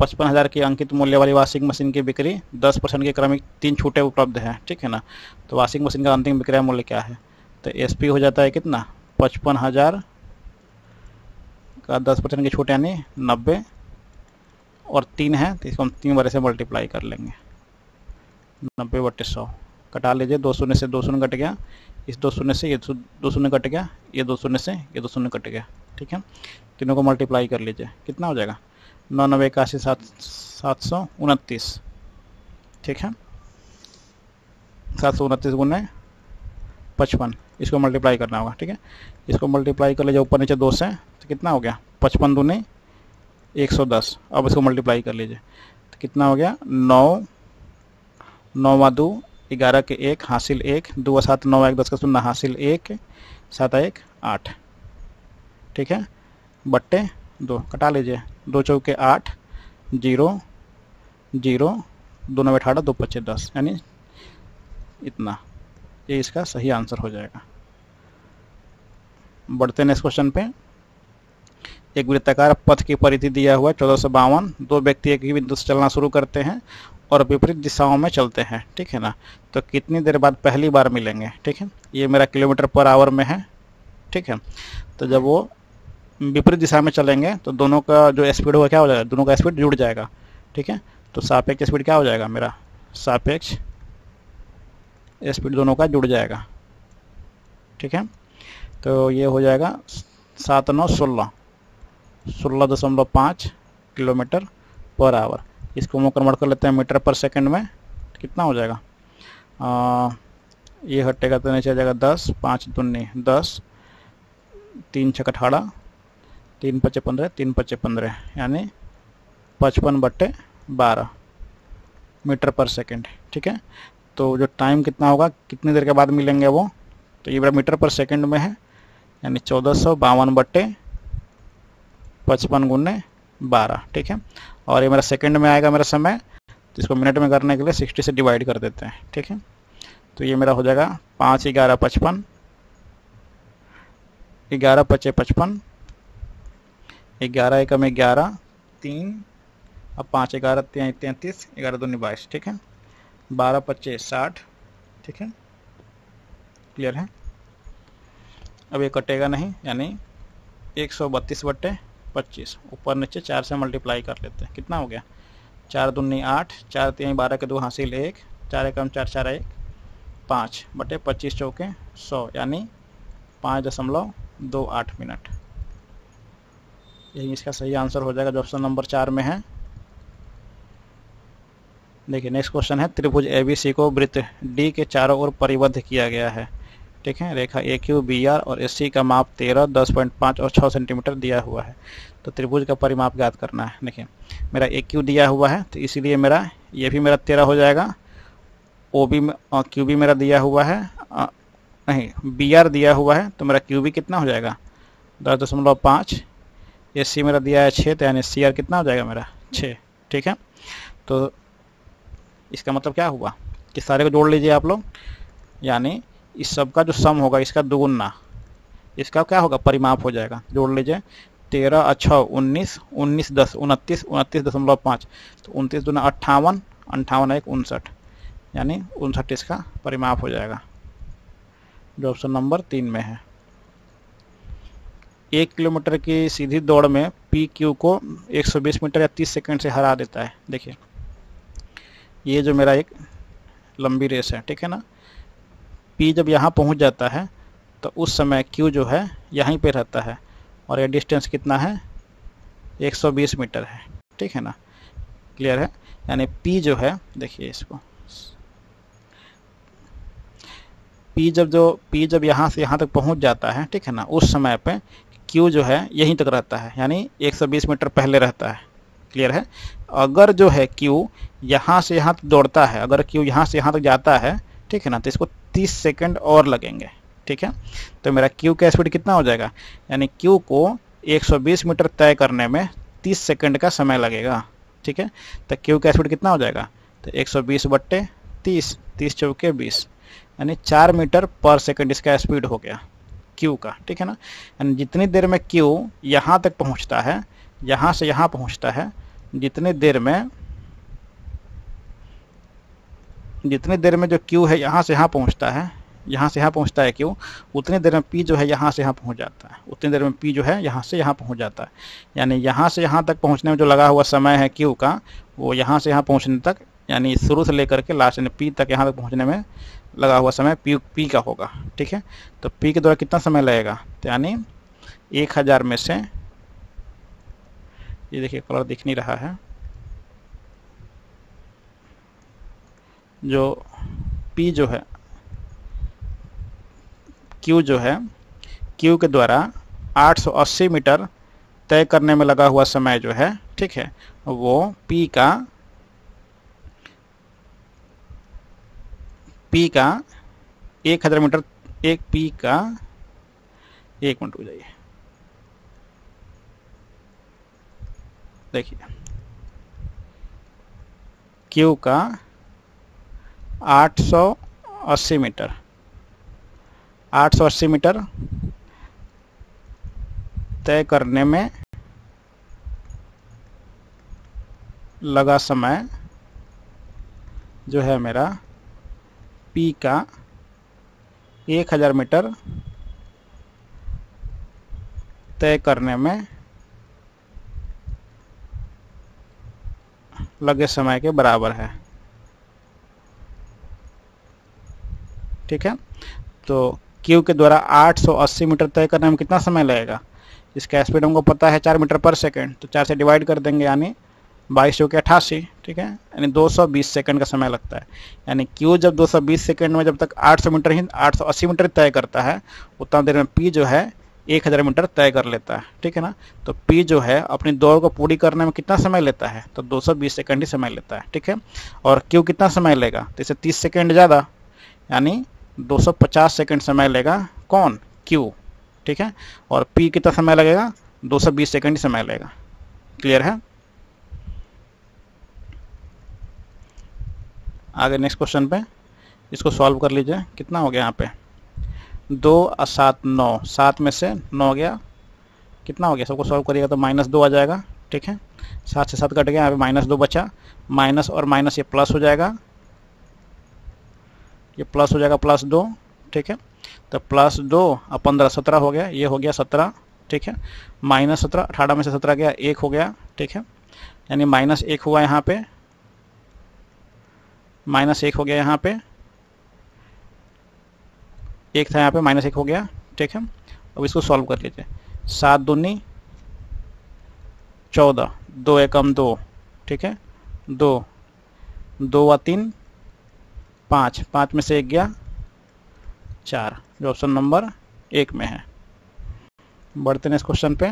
55,000 की अंकित मूल्य वाली वॉशिंग मशीन की बिक्री 10% की क्रमिक 3 छूटें उपलब्ध है, ठीक है ना। तो वॉशिंग मशीन का अंतिम विक्रय मूल्य क्या है, तो एसपी हो जाता है कितना 55,000 का 10% की छूट यानी 90, और 3 है तो इसको हम 3 बार से मल्टीप्लाई कर लेंगे, 90/100, कटा लीजिए 2 शून्य से 2 शून्य कट गया, इस 2 शून्य से ये 2 शून्य कट गया, ये 2 शून्य से ये 2 शून्य कट गया, ठीक है। तीनों को मल्टीप्लाई कर लीजिए, कितना हो जाएगा 9 9 81 729, ठीक है, 729 गुने 55, इसको मल्टीप्लाई करना होगा, ठीक है। इसको मल्टीप्लाई कर लीजिए ऊपर नीचे 2 से, तो कितना हो गया 55 दूनी 110, अब इसको मल्टीप्लाई कर लीजिए तो कितना हो गया 9 9 2 11 के 1 हासिल 1 2 7 9 1 10 का 0 हासिल 1 7 1 8, ठीक है, बट्टे 2, कटा लीजिए 2 चौके 8 0 0 2 9 18 2 पच्चे 10, यानी इतना, ये इसका सही आंसर हो जाएगा। बढ़ते नेक्स्ट क्वेश्चन पे। एक वृत्ताकार पथ की परिधि दिया हुआ 1452, दो व्यक्ति एक ही बिंदु से चलना शुरू करते हैं और विपरीत दिशाओं में चलते हैं, ठीक है ना। तो कितनी देर बाद पहली बार मिलेंगे, ठीक है, ये मेरा किलोमीटर पर आवर में है, ठीक है। तो जब वो विपरीत दिशा में चलेंगे तो दोनों का जो स्पीड होगा क्या हो जाएगा, दोनों का स्पीड जुड़ जाएगा, ठीक है। तो सापेक्ष स्पीड क्या हो जाएगा, मेरा सापेक्ष स्पीड दोनों का जुड़ जाएगा, ठीक है। तो ये हो जाएगा 7 9 16 16.5 किलोमीटर पर आवर। इसको हम कन्वर्ट कर लेते हैं मीटर पर सेकंड में, कितना हो जाएगा, ये हटेगा तो नीचे आ जाएगा 10, 5 दूनी 10, 3 छक 18, 3 पच्चे 15, 3 पच्चे 15, यानी 55/12 मीटर पर सेकंड, ठीक है। तो जो टाइम कितना होगा, कितनी देर के बाद मिलेंगे वो, तो ये मेरा मीटर पर सेकंड में है, यानी 1452/55 × 12, ठीक है। और ये मेरा सेकंड में आएगा मेरा समय, तो इसको मिनट में करने के लिए 60 से डिवाइड कर देते हैं, ठीक है। तो ये मेरा हो जाएगा 5 11 55, 11 पच्चे 55, 11 एकम 11, 3, अब 5 11 33, 11 दूनी 22, ठीक है, 12 पच्चे 60, ठीक है, क्लियर है। अब ये कटेगा नहीं, यानी 132/25, ऊपर नीचे 4 से मल्टीप्लाई कर लेते हैं, कितना हो गया 4 दूनी 8, 4 3 12 के 2 हासिल 1, 4 एकम 4 4 1 5/25 चौके 100, यानी 5.28 मिनट। यही इसका सही आंसर हो जाएगा जो ऑप्शन नंबर 4 में है। देखिए नेक्स्ट क्वेश्चन है, त्रिभुज ABC को वृत्त D के चारों ओर परिबद्ध किया गया है, ठीक है। रेखा AQ BR और SC का माप 13, 10.5 और 6 सेंटीमीटर दिया हुआ है। तो त्रिभुज का परिमाप ज्ञात करना है। देखिए मेरा AQ दिया हुआ है, तो इसीलिए मेरा ये भी मेरा 13 हो जाएगा, QB मेरा दिया हुआ है, नहीं BR दिया हुआ है, तो मेरा QB कितना हो जाएगा 10.5, SC मेरा दिया है 6, तो यानी CR कितना हो जाएगा मेरा 6, ठीक है। तो इसका मतलब क्या हुआ कि सारे को जोड़ लीजिए आप लोग, यानी इस सब का जो सम होगा इसका दुगुना, इसका क्या होगा परिमाप हो जाएगा, जोड़ लीजिए 13 अच्छा 19, 19 10 29, 29.5, तो 29 दूना 58, 58 1 59, यानी 59 इसका परिमाप हो जाएगा, जो ऑप्शन नंबर 3 में है। 1 किलोमीटर की सीधी दौड़ में पी क्यू को 120 मीटर या 30 सेकंड से हरा देता है। देखिए ये जो मेरा एक लंबी रेस है, ठीक है ना, पी जब यहाँ पहुँच जाता है तो उस समय क्यू जो है यहीं पे रहता है, और ये डिस्टेंस कितना है 120 मीटर है, ठीक है ना, क्लियर है। यानी पी जो है, देखिए इसको, पी जब यहाँ से यहाँ तक पहुँच जाता है, ठीक है ना, उस समय पे क्यू जो है यहीं तक रहता है, यानी 120 मीटर पहले रहता है, क्लियर है। अगर जो है क्यू यहाँ से यहाँ तक दौड़ता है, अगर क्यू यहाँ से यहाँ तक जाता है, ठीक है ना, तो इसको 30 सेकंड और लगेंगे, ठीक है। तो मेरा क्यू का स्पीड कितना हो जाएगा, यानी क्यू को 120 मीटर तय करने में 30 सेकंड का समय लगेगा, ठीक है। तो क्यू का स्पीड कितना हो जाएगा, तो 120/30, 30 चौके 20, यानी 4 मीटर पर सेकंड इसका स्पीड हो गया क्यू का, ठीक है ना। यानी जितनी देर में क्यू यहाँ तक पहुँचता है, यहाँ से यहाँ पहुँचता है, जितनी देर में जो क्यू है यहाँ से यहाँ पहुँचता है, यहाँ से यहाँ पहुँचता है क्यू, उतनी देर में पी जो है यहाँ से यहाँ पहुँच जाता है, उतनी देर में पी जो है यहाँ से यहाँ पहुँच जाता है। यानी यहाँ से यहाँ तक पहुँचने में जो लगा हुआ समय है क्यू का, वो यहाँ से यहाँ पहुँचने तक, यानी शुरू से लेकर के लास्ट यानी पी तक यहाँ तक पहुँचने में लगा हुआ समय पी का होगा, ठीक है। तो पी के द्वारा कितना समय लगेगा, तो यानी 1000 में से, ये देखिए कलर दिख नहीं रहा है, जो पी जो है क्यू जो है, क्यू के द्वारा 880 मीटर तय करने में लगा हुआ समय जो है, ठीक है, वो पी का 1000 मीटर, एक पी का, एक मिनट हो जाइए, देखिए क्यू का 880 मीटर तय करने में लगा समय जो है मेरा पी का 1000 मीटर तय करने में लगे समय के बराबर है, ठीक है। तो क्यू के द्वारा 880 मीटर तय करने में कितना समय लगेगा, इसका स्पीड हमको पता है 4 मीटर पर सेकंड, तो 4 से डिवाइड कर देंगे, यानी 22 चौके 88, ठीक है, यानी 220 सेकंड का समय लगता है। यानी क्यू जब 220 सेकंड में जब तक 880 मीटर तय करता है, उतना देर में पी जो है 1000 मीटर तय कर लेता है, ठीक है ना। तो पी जो है अपनी दौड़ को पूरी करने में कितना समय लेता है, तो 220 सेकंड ही समय लेता है, ठीक है। और क्यू कितना समय लेगा, तो इसे 30 सेकंड ज़्यादा, यानी 250 सेकंड समय लेगा कौन, क्यू, ठीक है। और पी कितना समय लगेगा, 220 सेकंड समय लगेगा, क्लियर है। आगे नेक्स्ट क्वेश्चन पे, इसको सॉल्व कर लीजिए। कितना हो गया यहाँ पे, 2 और 7 9, 7 में से 9 गया, कितना हो गया, सबको सॉल्व करिएगा तो -2 आ जाएगा, ठीक है। 7 से 7 कट गया, यहाँ पे -2 बचा, माइनस और माइनस ये प्लस हो जाएगा, ये प्लस हो जाएगा +2, ठीक है। तो +2 और 15 17 हो गया, ये हो गया 17, ठीक है। -17, 18 में से 17 गया, 1 हो गया, ठीक है, यानी -1 हुआ यहाँ पे, -1 हो गया यहाँ पे, 1 था यहाँ पे, -1 हो गया, ठीक है। अब इसको सॉल्व कर लीजिए। 7 दूनी 14, 2 एकम 2, ठीक है, 2 2 व 3 5, 5 में से 1 गया 4, जो ऑप्शन नंबर 1 में है। बढ़ते हैं इस क्वेश्चन पे।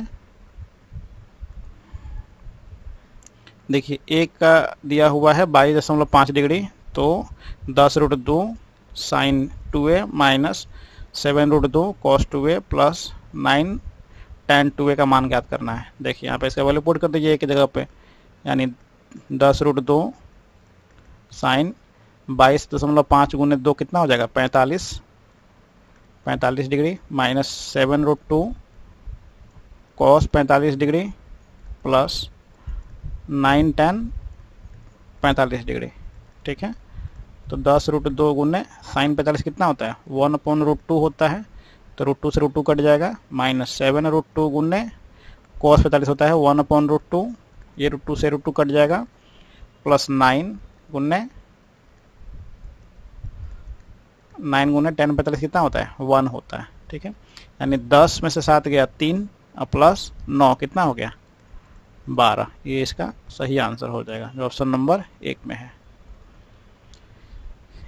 देखिए एक का दिया हुआ है 22.5 डिग्री, तो 10√2 sin 2a minus 7√2 cos 2a plus 9 tan 2a का मान ज्ञात करना है। देखिए यहाँ पे इसका वैल्यू पुट कर दीजिए एक जगह पे, यानी 10√2 sin 22.5 गुने 2 कितना हो जाएगा, 45 degree, minus 7√2 cos 45 degree plus 9 tan 45 degree, ठीक है। तो 10√2 गुने साइन 45 कितना होता है 1/√2 होता है, तो √2 से √2 कट जाएगा, माइनस 7√2 गुने cos 45 होता है 1/√2, ये √2 से √2 कट जाएगा, प्लस 9 गुने tan 45 कितना होता है 1 होता है, ठीक है। यानी 10 में से 7 गया 3 और प्लस 9 कितना हो गया 12। ये इसका सही आंसर हो जाएगा जो ऑप्शन नंबर 1 में है।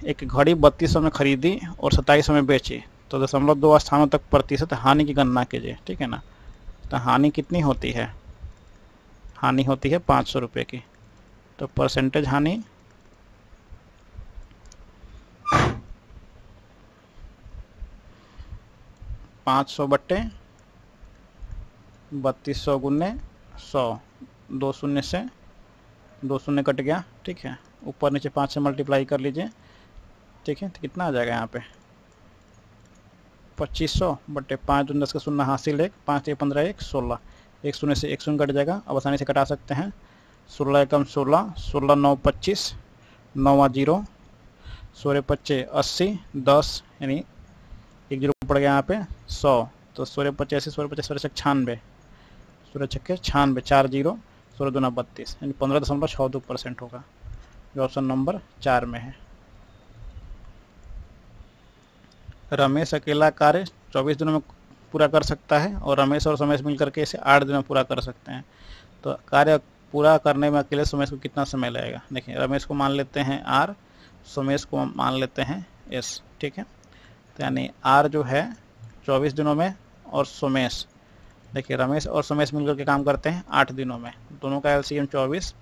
एक घड़ी 3200 में खरीदी और 2700 में बेची, तो 0.2 स्थानों तक प्रतिशत हानि की गणना कीजिए, ठीक है ना। तो हानि कितनी होती है, हानि होती है 500 रुपये की, तो परसेंटेज हानि 500 बट्टे 3200 गुने 100, 2 शून्य से 2 शून्य कट गया, ठीक है। ऊपर नीचे 5 से मल्टीप्लाई कर लीजिए, ठीक है। तो कितना आ जाएगा यहाँ पे 2500 बट्टे 5 10 का शून्य हासिल 1, 5 15 1 16, 1 शून्य से 1 शून्य कट जाएगा। अब आसानी से कटा सकते हैं, 16 एकम 16, 16 9 25, 9 0, 16 25 80, 10 यानी 1 जीरो पड़ गया यहाँ पे 100, तो 16 85 16 50 16 96, 16 छक्के 96, 4 0, 16 दूना 32, यानी 15.62% होगा जो ऑप्शन नंबर 4 में है। रमेश अकेला कार्य 24 दिनों में पूरा कर सकता है और रमेश और सोमेश मिलकर के इसे 8 दिनों में पूरा कर सकते हैं। तो कार्य पूरा करने में अकेले सोमेश को कितना समय लगेगा। देखिए रमेश को मान लेते हैं R, सोमेश को मान लेते हैं S, ठीक है। तो यानी R जो है 24 दिनों में और सोमेश, देखिए रमेश और सोमेश मिलकर के काम करते हैं 8 दिनों में, दोनों का LCM 24,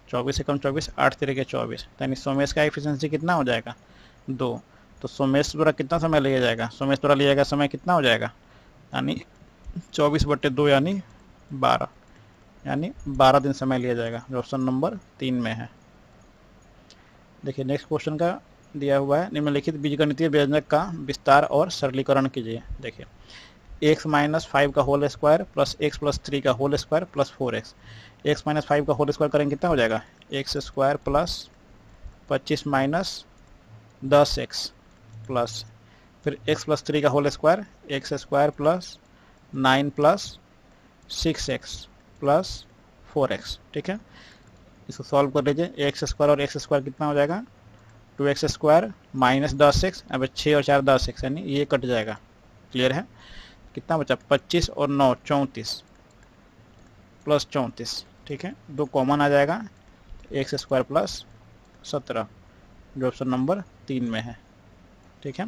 24 से कम 24, 8 तिरके 24, यानी सोमेश का एफिशिएंसी कितना हो जाएगा 2। तो सोमेश द्वारा कितना समय लिया जाएगा, सोमेश द्वारा लिया गया समय कितना हो जाएगा, यानी 24/2 यानी 12, यानी 12 दिन समय लिया जाएगा जो ऑप्शन नंबर 3 में है। देखिए नेक्स्ट क्वेश्चन का दिया हुआ है, निम्नलिखित बीजगणितीय व्यंजक का विस्तार और सरलीकरण कीजिए। देखिए x - 5 का होल स्क्वायर प्लस x + 3 का whole square plus 4x, x - 5 का होल स्क्वायर करेंगे कितना हो जाएगा x square plus 25 minus 10x plus फिर x + 3 का whole square x square plus 9 plus 6x plus 4x, ठीक है। इसको सॉल्व कर लीजिए, x स्क्वायर और x स्क्वायर कितना हो जाएगा 2x स्क्वायर माइनस 10x, अब 6 और 4 10x, यानी ये कट जाएगा, क्लियर है। कितना बचा 25 और 9 34 प्लस 34, ठीक है। 2 कॉमन आ जाएगा, x स्क्वायर प्लस 17 जो ऑप्शन नंबर 3 में है, ठीक है।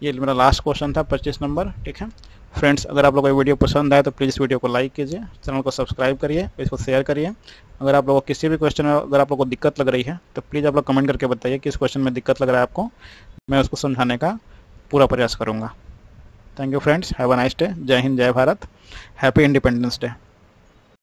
ये मेरा लास्ट क्वेश्चन था 25 नंबर, ठीक है। फ्रेंड्स अगर आप लोगों को वीडियो पसंद आए तो प्लीज़ इस वीडियो को लाइक कीजिए, चैनल को सब्सक्राइब करिए, इसको शेयर करिए। अगर आप लोगों को किसी भी क्वेश्चन में अगर आप लोगों को दिक्कत लग रही है तो प्लीज़ आप लोग कमेंट करके बताइए किस क्वेश्चन में दिक्कत लग रहा है आपको, मैं उसको समझाने का पूरा प्रयास करूँगा। Thank you friends, have a nice day. जय हिंद, जय भारत, हैप्पी इंडिपेंडेंस डे।